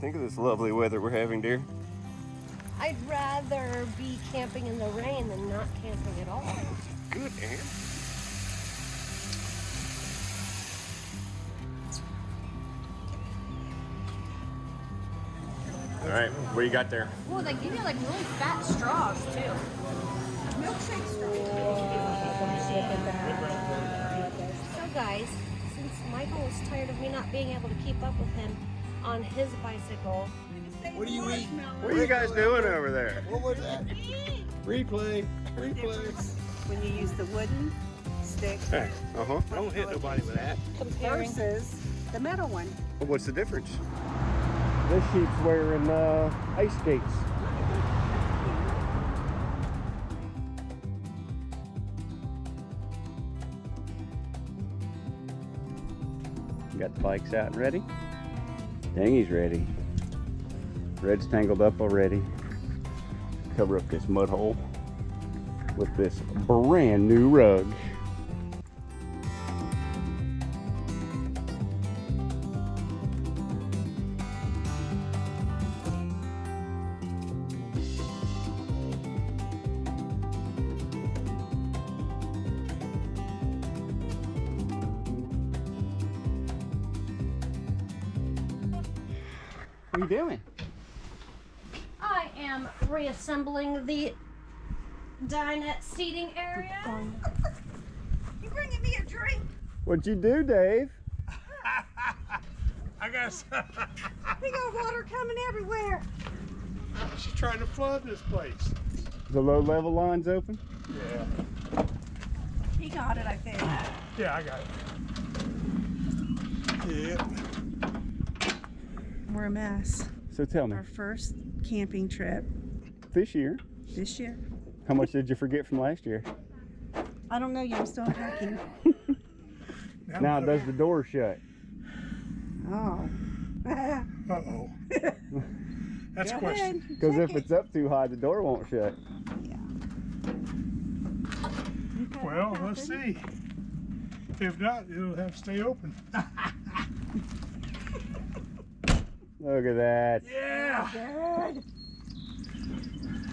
think of this lovely weather we're having, dear? I'd rather be camping in the rain than not camping at all. Good, Ann. All right, what you got there? Well, they give you like really fat straws too. Milkshake straws. So guys, since Michael was tired of me not being able to keep up with him on his bicycle. What are you eating? What are you guys doing over there? What was that? Replay. When you use the wooden stick Hey, don't hit nobody with that. versus the metal one. Well, what's the difference? This sheep's wearing ice skates. You got the bikes out and ready? Dinghy's ready. Red's tangled up already. Cover up this mud hole with this brand new rug. What are you doing? I am reassembling the dinette seating area. You bringing me a drink? What'd you do, Dave? I got. Big old water coming everywhere. She's trying to flood this place. The low level line's open? Yeah. He got it, I think. Yeah, I got it. Yeah. We're a mess. So tell me, Our first camping trip this year, this year. how much did you forget from last year? I don't know yet. I'm still unpacking. Now does the door shut? Oh. Uh-oh. That's a Go question. ahead. Because Check if it's up too high, the door won't shut. Yeah. Well, let's see. If not, it'll have to stay open. Look at that. Yeah.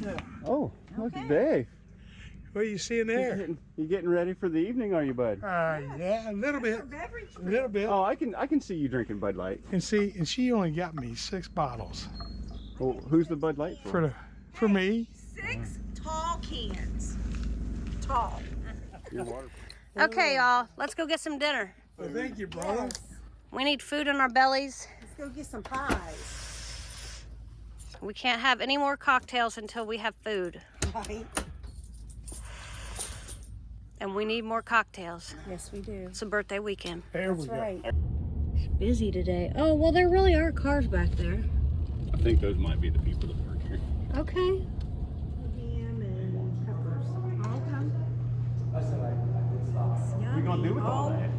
Good. Oh, look at Okay. Dave. What are you seeing there? You getting ready for the evening, are you, bud? Yeah, a little bit. Beverage. A little bit. Oh, I can see you drinking Bud Light. And see, and she only got me 6 bottles Well, who's the Bud Light for? for me. 6 tall cans. Tall. Your water. Okay, y'all, let's go get some dinner. Well, thank you, brother. We need food in our bellies. Let's go get some pies. We can't have any more cocktails until we have food. Right? And we need more cocktails. Yes, we do. It's a birthday weekend. There we That's go. right. It's busy today. Oh, well, there really are cars back there. I think those might be the people that work here. Okay. Ham and peppers. All come. What are you gonna do with all that?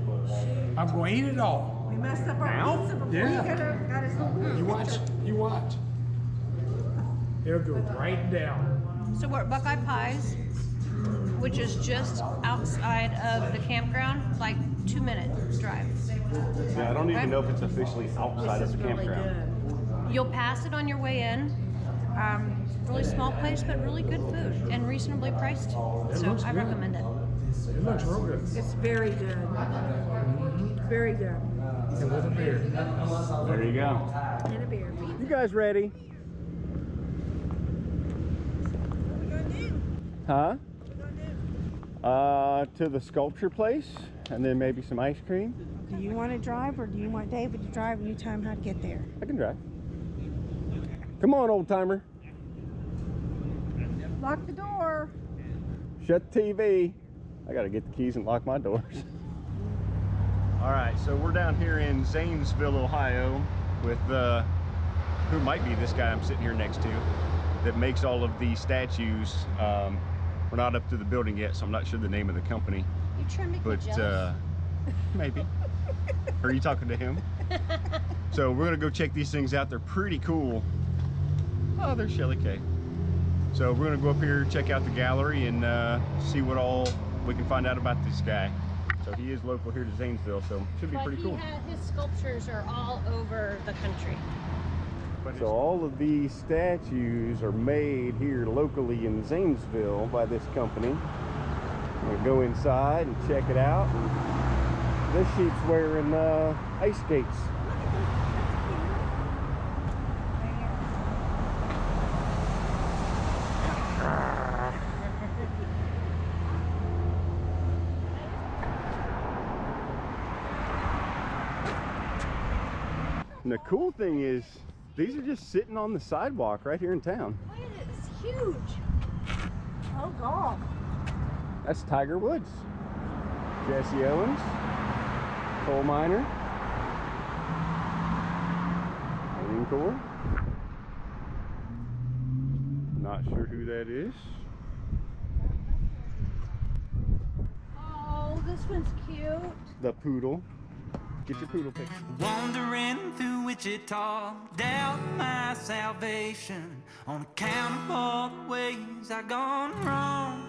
I'm going to eat it all. We messed up our Now? pizza before Yeah. you got us home. You watch. You watch. It'll go right down. So we're at Buckeye Pies, which is just outside of the campground, like 2-minute drive. Yeah, I don't even know if it's officially outside of the campground. You'll pass it on your way in. Really small place, but really good food and reasonably priced. So I recommend it. It looks real good. It's very good. Very good. And with a beer. There you go. And a beer. You guys ready? Huh? To the sculpture place, and then maybe some ice cream. Do you want to drive or do you want David to drive and you tell him how to get there? I can drive. Come on, old timer. Lock the door. Shut the TV. I gotta get the keys and lock my doors. All right, so we're down here in Zanesville, Ohio with who might be this guy I'm sitting here next to that makes all of these statues. We're not up to the building yet, so I'm not sure the name of the company. You trying to make me But jealous? maybe. Are you talking to him? So we're gonna go check these things out. They're pretty cool. Oh, there's Shelley K. So we're gonna go up here, check out the gallery, and see what all we can find out about this guy. So he is local here to Zanesville, so should be pretty cool. His sculptures are all over the country. So all of these statues are made here locally in Zanesville by this company. I'm gonna go inside and check it out. And this sheep's wearing ice skates. And the cool thing is, these are just sitting on the sidewalk right here in town. Look at it, it's huge. Oh, golf. That's Tiger Woods, Jesse Owens, coal miner, Marine Corps. Not sure who that is. Oh, this one's cute. The poodle. Get your poodle picture. Wandering through Wichita, doubt my salvation on account of all the ways I've gone wrong,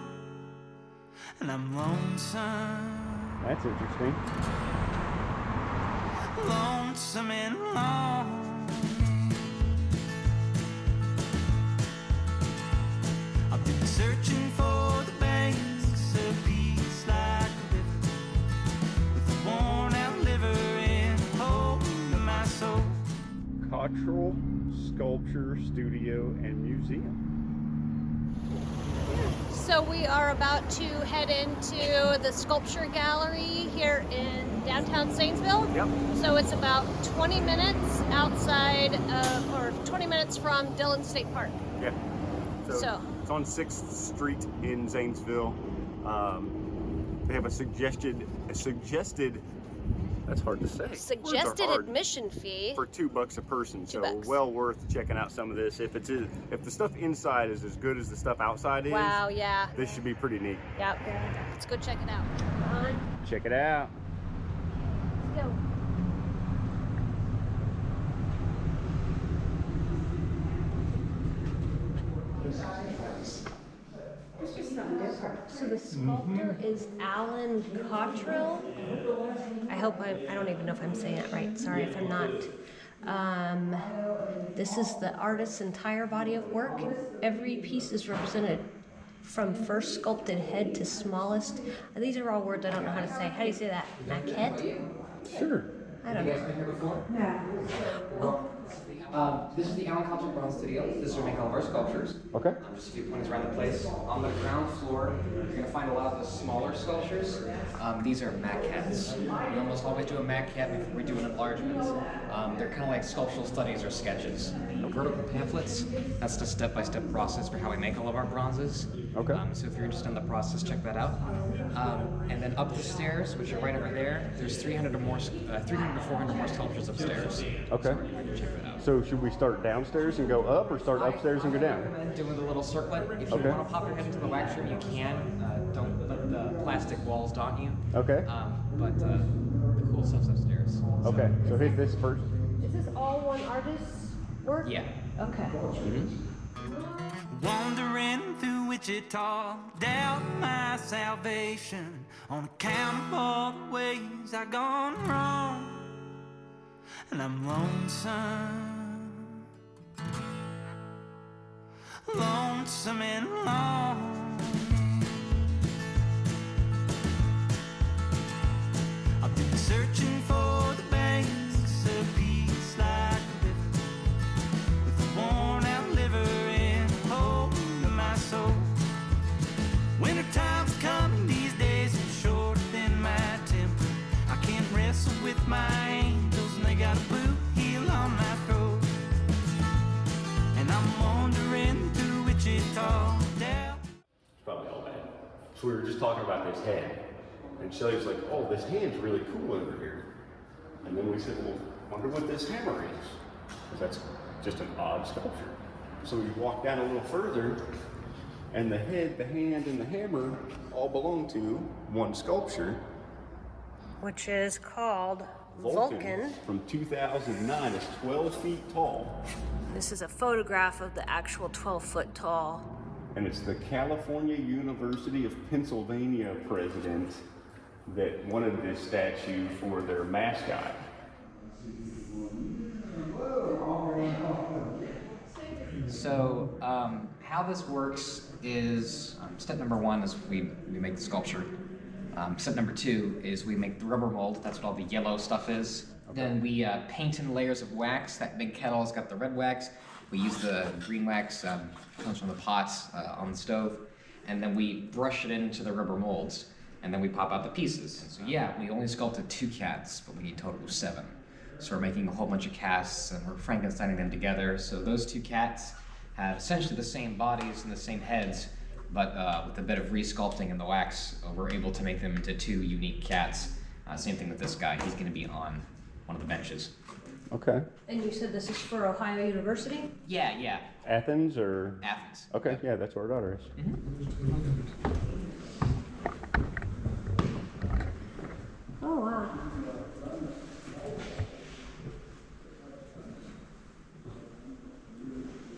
and I'm lonesome. That's interesting. Lonesome and lonely. I've been searching for the banks of peace like a river, with a worn out liver and a hole in my soul. Cottrell Sculpture Studio and Museum. So we are about to head into the sculpture gallery here in downtown Zanesville. Yep. So it's about 20 minutes outside of, or 20 minutes from Dillon State Park. Yeah. So it's on 6th Street in Zanesville. They have a suggested, that's hard to say. Words are suggested hard. admission fee. For $2 a person, so $2. well worth checking out some of this. If the stuff inside is as good as the stuff outside is, Wow, yeah. this should be pretty neat. Yep. Let's go check it out. Come on. Check it out. Let's go. So the sculptor is Alan Cottrell. I hope I don't even know if I'm saying it right. Sorry if I'm not. This is the artist's entire body of work. Every piece is represented from first sculpted head to smallest. These are all words I don't know how to say. How do you say that? Maquette? Sure. I don't know. been here before? No. This is the Alan Cottrell Bronze Studio. This is where we make all of our sculptures. Okay. Just a few pointers around the place. On the ground floor, you're going to find a lot of the smaller sculptures. These are maquettes. We almost always do a maquette before we do an enlargement. They're kind of like sculptural studies or sketches. Vertical pamphlets, that's the step-by-step process for how we make all of our bronzes. Okay. So if you're interested in the process, check that out. And then up the stairs, which are right over there, there's 300 to 400 more sculptures upstairs. Okay. Check that out. So should we start downstairs and go up, or start upstairs and go down? Doing the little circlet. If you Okay. want to pop your head into the wax room, you can. Don't let the plastic walls daunt you. Okay. But the cool stuff's upstairs. Okay. So hit this first. Is this all one artist's work? Yeah. Okay. Wandering through Wichita, doubt my salvation on account of all the ways I've gone wrong, and I'm lonesome, lonesome and lonely. I've been searching for the banks of peace like a river, with a worn out liver and a hole in my soul. Winter time's coming, these days are shorter than my temper. I can't wrestle with my angels, and they got a boot heel on my throat. And I'm wandering through Wichita down. It's probably all bad. So we were just talking about this head, and Shelley was like, "Oh, this hand's really cool over here." And then we said, "Well, wonder what this hammer is," because that's just an odd sculpture. So we walked down a little further, and the head, the hand, and the hammer all belong to one sculpture, Which is called Vulcan. from 2009. It's 12 feet tall, This is a photograph of the actual 12-foot tall. and it's the California University of Pennsylvania president that wanted this statue for their mascot. So how this works is step number one is we make the sculpture. Step number two is we make the rubber mold. That's what all the yellow stuff is. Okay. Then we paint in layers of wax. That big kettle's got the red wax. We use the green wax, comes from the pots on the stove. And then we brush it into the rubber molds. And then we pop out the pieces. So yeah, we only sculpted 2 cats, but we need a total of 7. So we're making a whole bunch of casts and we're Frankensteining them together. So those 2 cats have essentially the same bodies and the same heads, but with a bit of re-sculpting in the wax, we're able to make them into 2 unique cats. Same thing with this guy. He's going to be on one of the benches. Okay. And you said this is for Ohio University? Yeah, yeah. Athens or? Athens. Okay, yeah, that's where our daughter is. Oh, wow.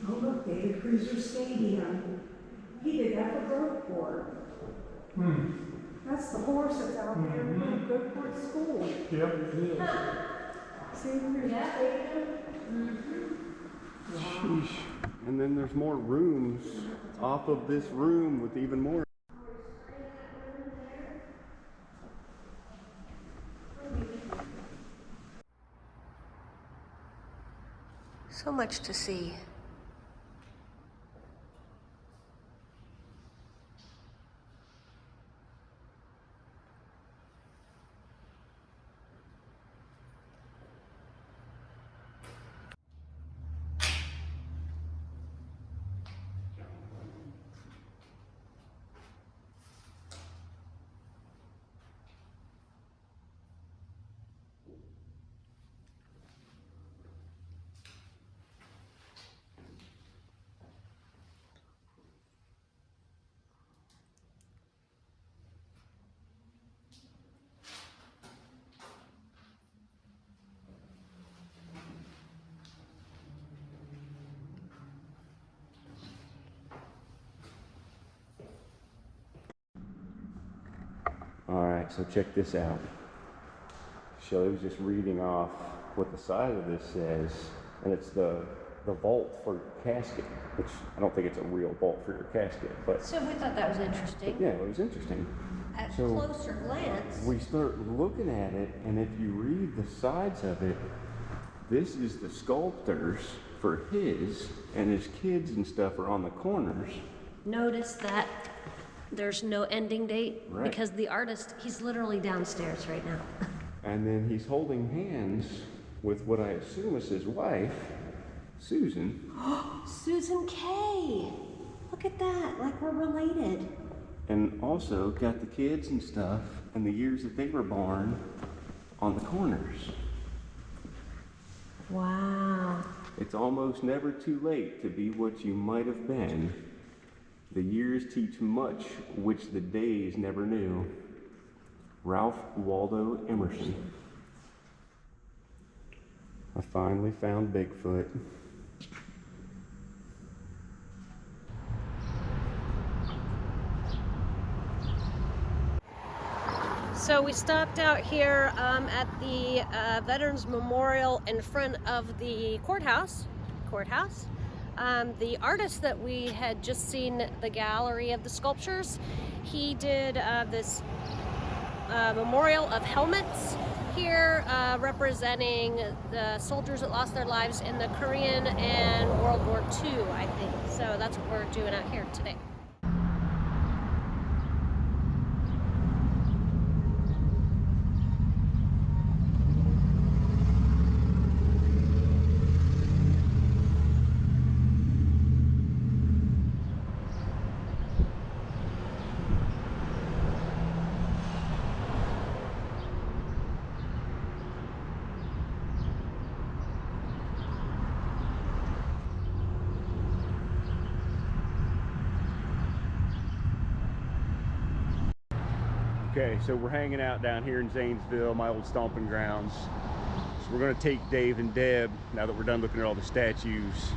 Oh, look, David Cruiser Stadium. He did that for Gulfport. That's the horse that's out there in Gulfport School. Yep. See, Cruiser Stadium? Sheesh. And then there's more rooms off of this room with even more. So much to see. Alright, so check this out. Shelley was just reading off what the side of this says, and it's the vault for casket, which I don't think it's a real vault for your casket, but So we thought that was interesting. yeah, it was interesting. At So closer glance, we start looking at it, and if you read the sides of it, this is the sculptors for his, and his kids and stuff are on the corners. notice that there's no ending date Right. because the artist, he's literally downstairs right now. And then he's holding hands with what I assume is his wife, Susan. Susan K. Look at that, like we're related. And also got the kids and stuff and the years that they were born on the corners. Wow. It's almost never too late to be what you might have been. The years teach much which the days never knew. Ralph Waldo Emerson. I finally found Bigfoot. So we stopped out here at the Veterans Memorial in front of the courthouse. The artist that we had just seen the gallery of the sculptures, he did this memorial of helmets here representing the soldiers that lost their lives in the Korean and World War II, I think. So that's what we're doing out here today. Okay, so we're hanging out down here in Zanesville, my old stomping grounds. So we're gonna take Dave and Deb, now that we're done looking at all the statues,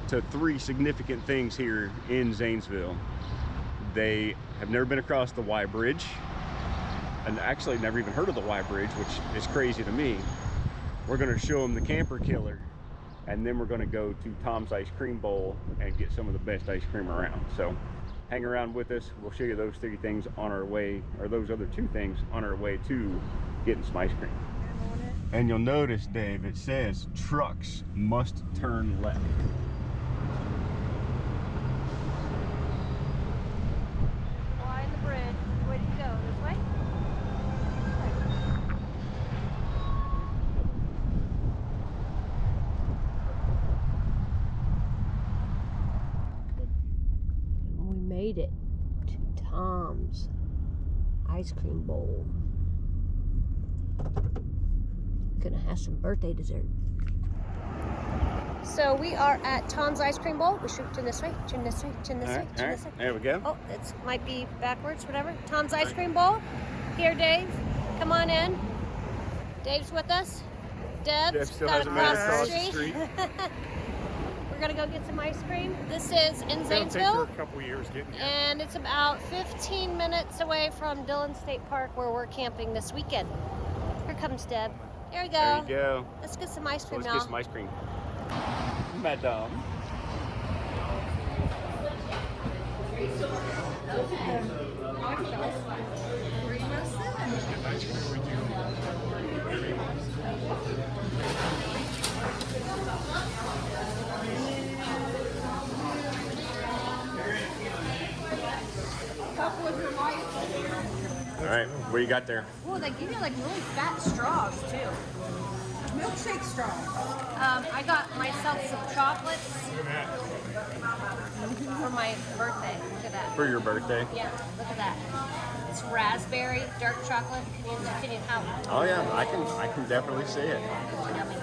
to 3 significant things here in Zanesville. They have never been across the Y Bridge, and actually never even heard of the Y Bridge, which is crazy to me. We're gonna show them the camper killer, and then we're going to go to Tom's Ice Cream Bowl and get some of the best ice cream around. So hang around with us. We'll show you those 3 things on our way, or those other 2 things on our way to getting some ice cream. And you'll notice, Dave, it says trucks must turn left. Flying the bridge. Where do you go? This way? We made it to Tom's Ice Cream Bowl. Gonna have some birthday dessert. So we are at Tom's Ice Cream Bowl. We should turn this way, turn this way, turn this way, turn this way. There we go. Oh, it might be backwards, whatever. Tom's Ice Cream Bowl. Here, Dave. Come on in. Dave's with us. Deb's Still got hasn't made it across across the the street. street. We're gonna go get some ice cream. This is in It'll take her Zanesville, a couple years getting here. and it's about 15 minutes away from Dillon State Park, where we're camping this weekend. Here comes Deb. There we go. There you go. Let's get some ice So cream let's now. get some ice cream. Madame. All right, what you got there? Oh, they give you like really fat straws too. Milkshake straws. I got myself some chocolates for my birthday. Look at that. For your birthday? Yeah, look at that. It's raspberry, dark chocolate. Can you how? Oh yeah, I can definitely see it. Yummy.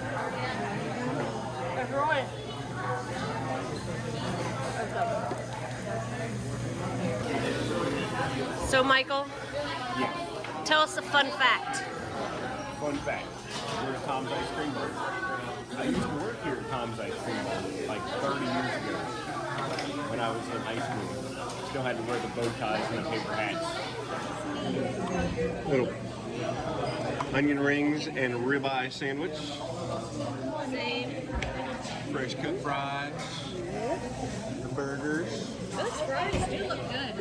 It's really. Let's go. So Michael, tell us a fun fact. Fun fact, we're at Tom's Ice Cream Bowl. I used to work here at Tom's Ice Cream Bowl like 30 years ago when I was in high school. Still had to wear the bow ties and the paper hats. Little onion rings and ribeye sandwich. Same. Fresh cut fries. The burgers. Those fries do look good.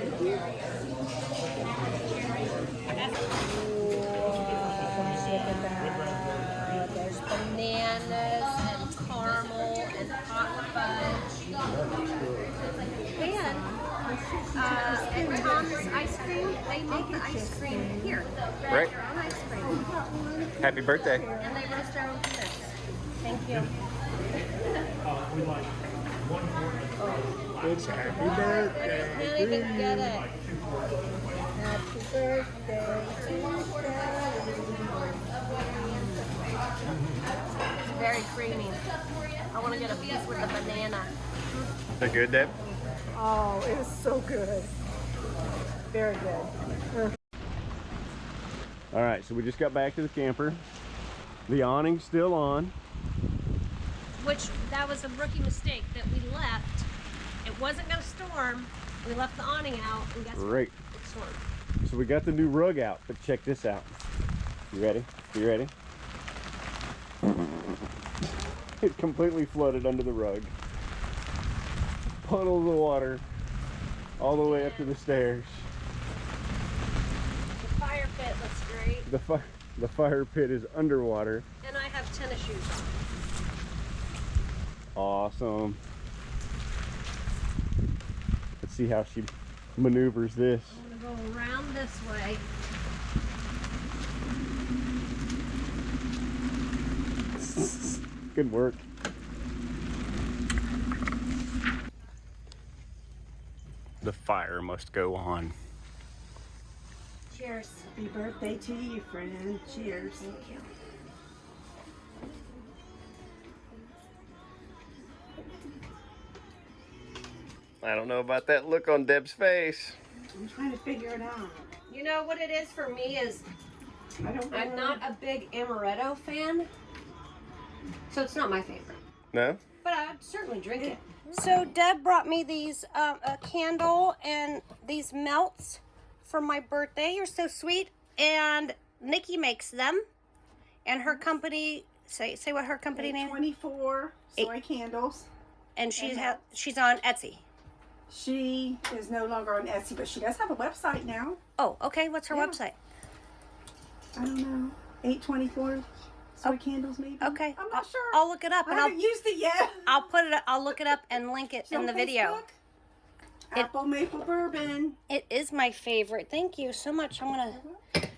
There's bananas and caramel and hot fudge. And Tom's Ice Cream, they make the ice cream here. Right. Their own ice cream. Happy birthday. And they roast their own peanuts. Thank you. It's happy I birthday. can't even get it. Happy birthday to you. It's very creamy. I want to get a piece with the banana. They're good, Deb? Oh, it was so good. Very good. All right, so we just got back to the camper. The awning's still on. Which, that was a rookie mistake that we left. It wasn't going to storm. We left the awning out, and guess Great. what? It stormed. So we got the new rug out, but check this out. You ready? You ready? It completely flooded under the rug. Puddles of water all the way up to the stairs. The fire pit looks great. The fire pit is underwater. And I have tennis shoes on. Awesome. Let's see how she maneuvers this. I'm going to go around this way. Good work. The fire must go on. Cheers. Happy birthday to you, friend. Cheers. Thank you. I don't know about that look on Deb's face. I'm trying to figure it out. You know what it is for me is I'm not a big amaretto fan, so it's not my favorite. No? But I'd certainly drink it. So Deb brought me these a candle and these melts for my birthday. You're so sweet. And Nikki makes them, and her company Say what her company name. 24 soy candles. And she's on Etsy. She is no longer on Etsy, but she does have a website now. Oh, okay. What's her website? I don't know. 824 soy candles, maybe. Okay. I'm not sure. I'll look it up I and haven't used it yet. I'll look it up and link it in the video. Facebook. Apple maple bourbon. It is my favorite. Thank you so much.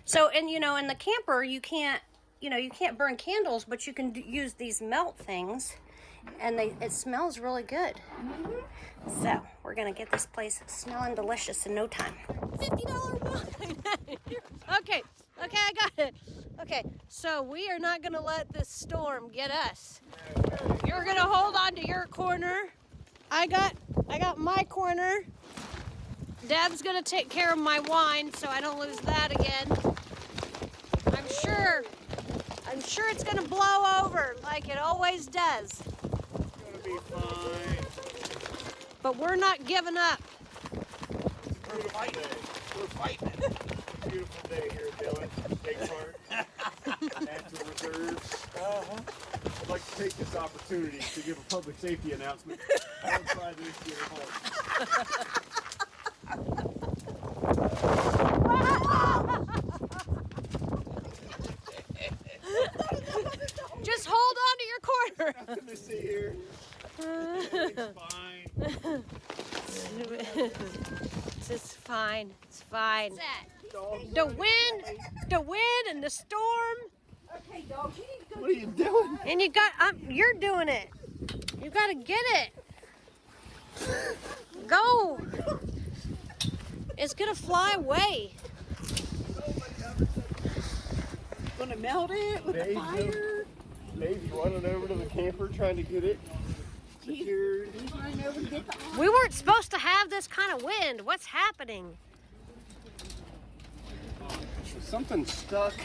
So, and you know, in the camper, you can't burn candles, but you can use these melt things, and it smells really good. So, we're gonna get this place smelling delicious in no time. $50 wine. Okay, I got it. Okay, so we are not gonna let this storm get us. You're gonna hold on to your corner. I got my corner. Dad's gonna take care of my wine so I don't lose that again. I'm sure it's gonna blow over like it always does. It's gonna be fine. But we're not giving up. We're fighting. We're fighting. Beautiful day here at Dillon State Park. Natural reserves. I'd like to take this opportunity to give a public safety announcement. Don't try this here at home. Just hold on to your corner. Nothing to see here. Everything's fine. It's fine. It's fine. The wind and the storm. Okay, dogs, you need to go. What are you doing? And you're doing it. You gotta get it. Go. It's gonna fly away. Gonna melt it with the fire. Dave's running over to the camper trying to get it secured. He's running over to get the We weren't supposed to have this kind of wind. What's happening? Something stuck.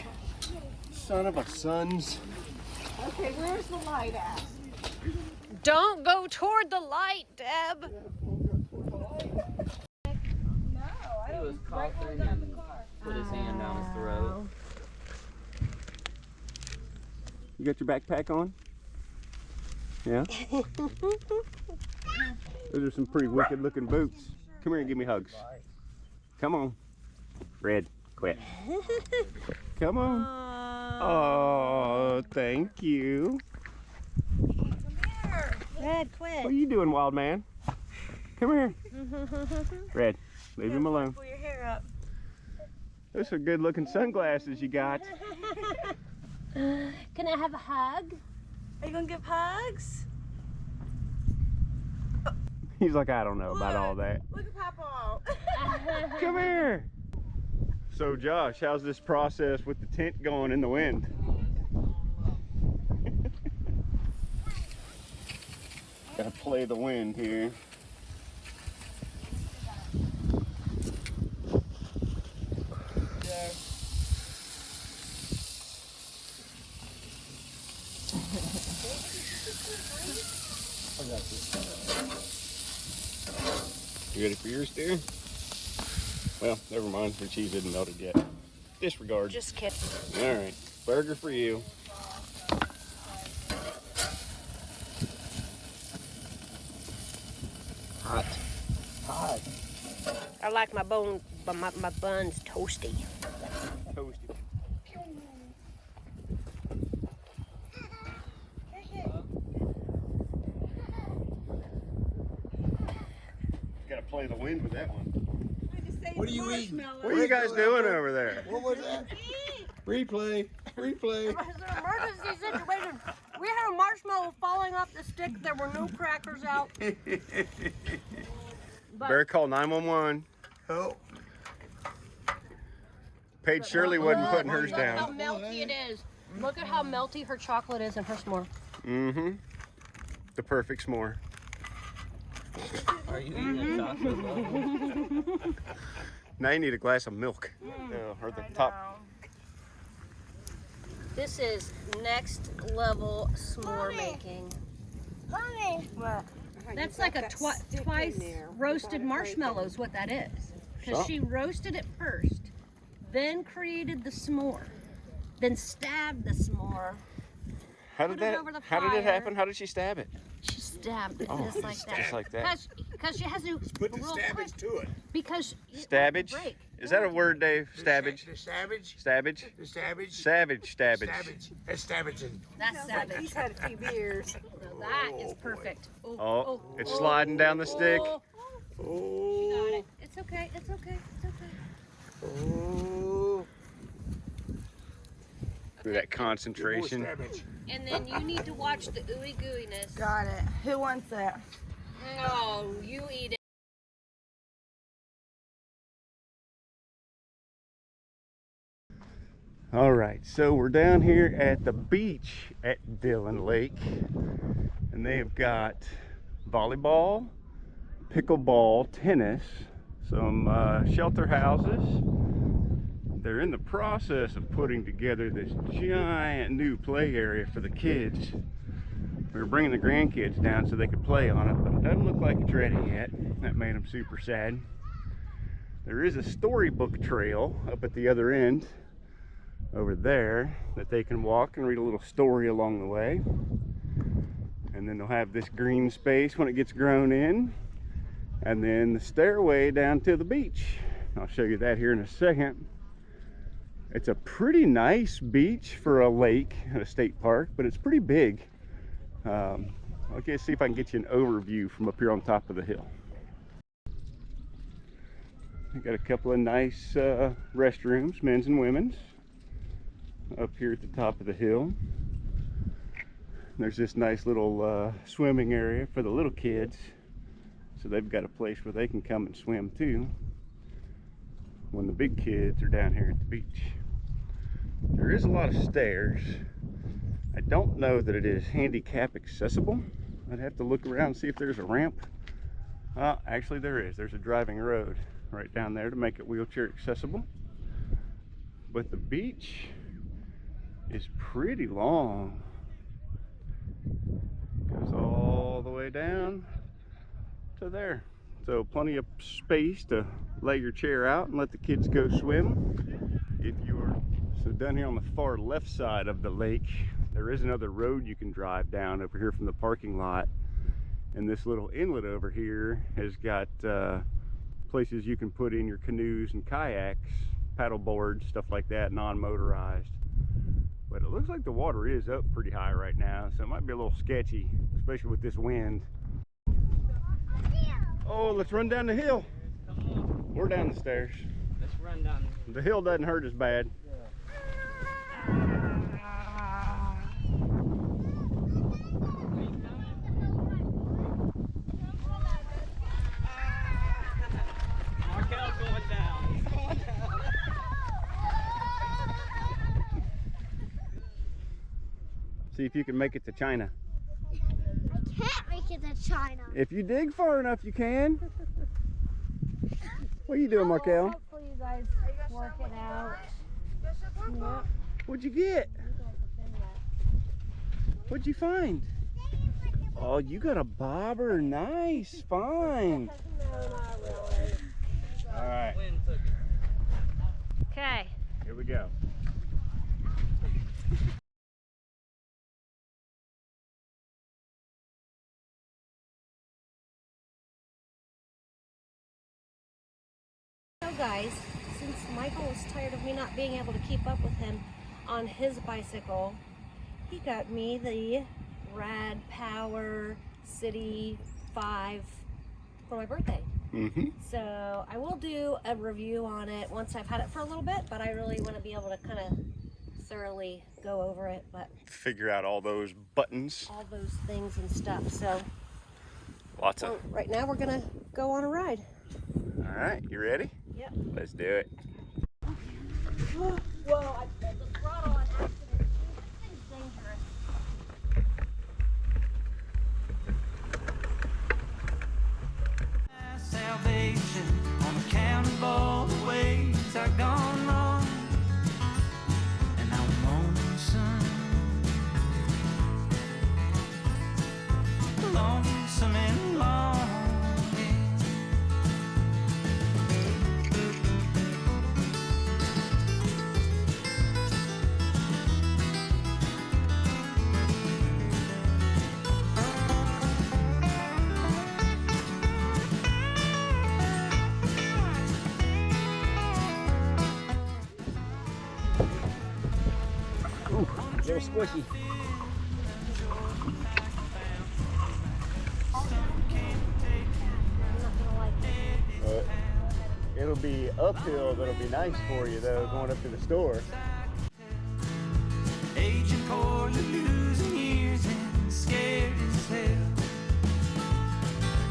Son of a sons. Okay, where's the light at? Don't go toward the light, Deb. He was coughing and put his hand down his throat. You got your backpack on? Yeah? Those are some pretty wicked looking boots. Come here and give me hugs. Come on. Red, quit. Come on. Oh, thank you. Red, What quit. are you doing, wild man? Come here. Red, leave him alone. Pull your hair up. Those are good looking sunglasses you got. Can I have a hug? Are you gonna give hugs? He's like, I don't know about all that. Look at Papa. Come here. So Josh, how's this process with the tent going in the wind? Gotta play the wind here. You ready for yours, dear? Well, never mind. Your cheese isn't melted yet. Disregard. Just kidding. All right. Burger for you. Hot. Hot. I like my buns toasty. Toasty. Gotta play the wind with that one. What are you eating? What are you guys doing over there? What was that? Replay. Replay. It was an emergency situation. We had a marshmallow falling off the stick. There were no crackers out. Better call 911. Help. Paige Shirley wasn't putting hers Look how down. melty it is. Look at how melty her chocolate is in her s'more. Mm-hmm. The perfect s'more. Are you eating chocolate? Now you need a glass of milk. Or the top. This is next level s'more making. That's like a twice roasted marshmallow is what that is. Because she roasted it first, then created the s'more, then stabbed the s'more, How did Put it that? over the How did it fire. happen? How did she stab it? She stabbed it Oh, just like that. just like that. Because she has to Put the real stabbage quick, to it. because Stabbage? break. Is that a word, Dave? Stabbage? The stabbage? Stabbage? The stabbage? Savage stabbage. Stabbage. That's stabbaging. That's savage. He's had a few beers. No, that is perfect. Oh, it's sliding down the stick. Oh, she got Oh. it. It's okay. It's okay. It's okay. Oh. Through that concentration. More stabbage. And then you need to watch the ooey gooeyness. Got it. Who wants that? No, you eat it. All right, so we're down here at the beach at Dillon Lake, and they have got volleyball, pickleball, tennis, some shelter houses. They're in the process of putting together this giant new play area for the kids. We were bringing the grandkids down so they could play on it, but it doesn't look like it's ready yet. That made them super sad. There is a storybook trail up at the other end over there that they can walk and read a little story along the way. And then they'll have this green space when it gets grown in, and then the stairway down to the beach. I'll show you that here in a second. It's a pretty nice beach for a lake at a state park, but it's pretty big. Okay, see if I can get you an overview from up here on top of the hill. We got a couple of nice restrooms, men's and women's, up here at the top of the hill. There's this nice little swimming area for the little kids, so they've got a place where they can come and swim too when the big kids are down here at the beach. There is a lot of stairs. I don't know that it is handicap accessible. I'd have to look around and see if there's a ramp. Actually there is. There's a driving road right down there to make it wheelchair accessible. But the beach is pretty long. Goes all the way down to there. So plenty of space to lay your chair out and let the kids go swim. If you're so down here on the far left side of the lake, there is another road you can drive down over here from the parking lot. And this little inlet over here has got places you can put in your canoes and kayaks, paddle boards, stuff like that, non-motorized. But it looks like the water is up pretty high right now, so it might be a little sketchy, especially with this wind. Oh, let's run down the hill. We're down the stairs. Let's run down. The hill doesn't hurt as bad. Markel's going down. See if you can make it to China. I can't make it to China. If you dig far enough, you can. What are you doing, Markel? Hopefully you guys work it out. What'd you get? What'd you find? Oh, you got a bobber. Nice. Fine. No, not really. All right. Wind took it. Okay. Here we go. So guys, since Michael was tired of me not being able to keep up with him on his bicycle, he got me the Rad Power City 5 for my birthday. So I will do a review on it once I've had it for a little bit, but I really want to be able to kind of thoroughly go over it, but Figure out all those buttons. all those things and stuff. So Lots of. right now we're gonna go on a ride. All right, you ready? Yep. Let's do it. Whoa, I pulled the throttle on accident. This thing's dangerous. Salvation on account of all the ways I've gone wrong, and I'm lonesome, lonesome and longing. A little squishy. It'll be uphill, that'll be nice for you though, going up to the store. Aging poorly, losing years and scared as hell.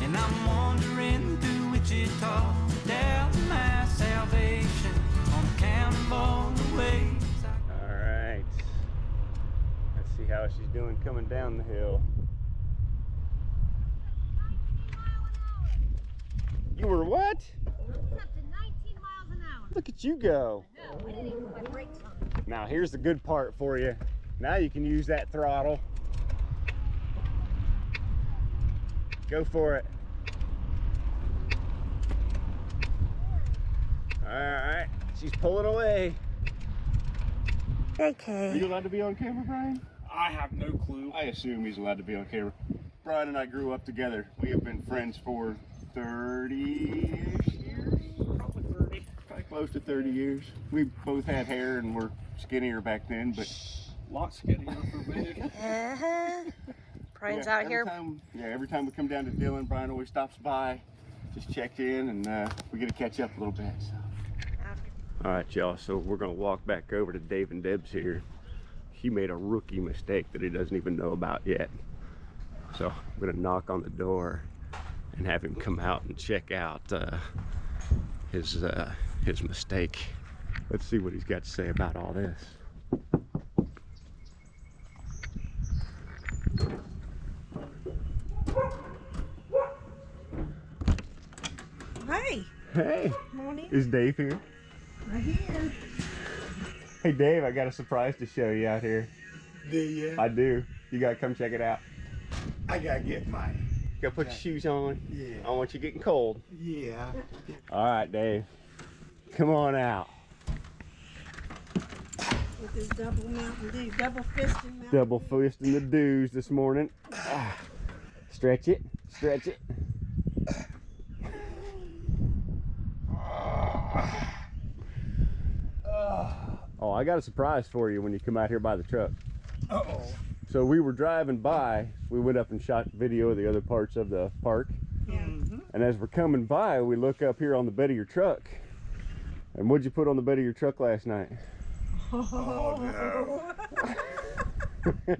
And I'm wandering through Wichita, down my salvation on account of all the ways. All right. Let's see how she's doing coming down the hill. You were what? Up to 19 miles an hour. Look at you go. No, I didn't even put my brakes on. Now here's the good part for you. Now you can use that throttle. Go for it. All right, she's pulling away. Are Okay. you allowed to be on camera, Brian? I have no clue. I assume he's allowed to be on camera. Brian and I grew up together. We have been friends for 30-ish years? Probably 30. Probably close to 30 years. We both had hair and were skinnier back then, but A lot skinnier for me. Brian's yeah, out here. Every time we come down to Dillon, Brian always stops by, just checks in, and we get to catch up a little bit. So. All right, y'all, so we're gonna walk back over to Dave and Deb's here. He made a rookie mistake that he doesn't even know about yet. So I'm gonna knock on the door and have him come out and check out his mistake. Let's see what he's got to say about all this. Hey, Hey, morning. is Dave here? Right here. Hey Dave, I got a surprise to show you out here. Do you? I do. You gotta come check it out. I gotta get mine. You gotta put your shoes on. Yeah. I don't want you getting cold. Yeah. All right, Dave. Come on out. With this double Mountain Dew, double fisting Mountain Double fisting the dews this morning. Ah. Stretch it. Stretch it. Oh, I got a surprise for you when you come out here by the truck. Uh-oh. So we were driving by, we went up and shot video of the other parts of the park. And as we're coming by, we look up here on the bed of your truck. And what'd you put on the bed of your truck last night? Oh, no.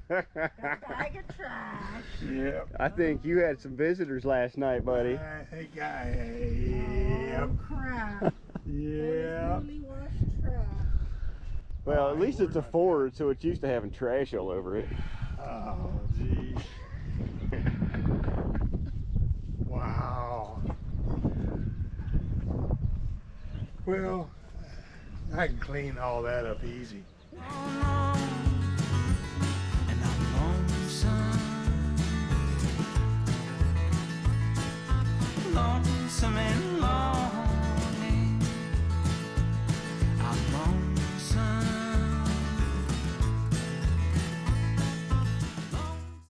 bag of trash. Yep. I think you had some visitors last night, buddy. I think yep. Oh, crap. Yeah. Really washed trash. Well, at least it's a Ford, so it's used to having trash all over it. Oh, gee. Wow. Well, I can clean all that up easy. Oh, no.